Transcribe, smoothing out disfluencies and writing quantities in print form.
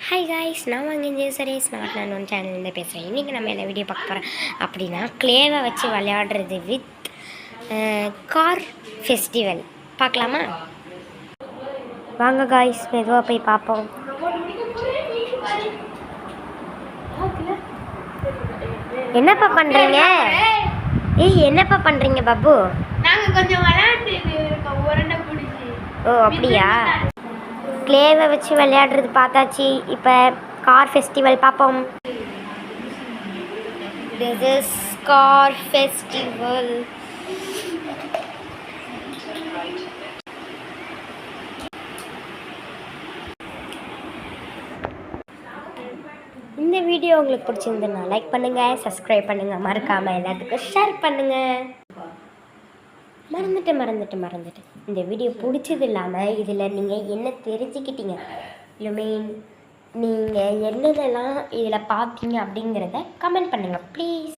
Hi guys, நான் வாங்க சரேஸ் நான் ஒன் சேனல்லேருந்து பேசுகிறேன். இன்றைக்கி நம்ம என்ன வீடியோ பார்க்க போகிறோம் அப்படின்னா, கிளேவை வச்சு விளையாடுறது வித் கார் ஃபெஸ்டிவல் பார்க்கலாமா? வாங்க காய்ஸ், மெதுவாக போய் பார்ப்போம். என்னப்பா பண்ணுறீங்க? என்னப்பா பண்ணுறீங்க பாபு? நாங்கள் கொஞ்சம் விளையாட்டு உரண்டை பிடிச்சி. ஓ அப்படியா? கிளேவை வச்சு விளையாடுறது பார்த்தாச்சு. இப்போ கார் ஃபெஸ்டிவல் பார்ப்போம். This his car festival. இந்த வீடியோ உங்களுக்கு பிடிச்சிருந்ததுன்னா லைக் பண்ணுங்கள், சப்ஸ்கிரைப் பண்ணுங்கள், மறக்காமல் எல்லாத்துக்கும் ஷேர் பண்ணுங்கள். மறந்துட்டு இந்த வீடியோ பிடிச்சது இல்லாமல் இதில் நீங்கள் என்ன தெரிஞ்சுக்கிட்டீங்க, நீங்கள் என்னென்னலாம் இதில் பார்த்தீங்க அப்படிங்கிறத கமெண்ட் பண்ணுங்கள் ப்ளீஸ்.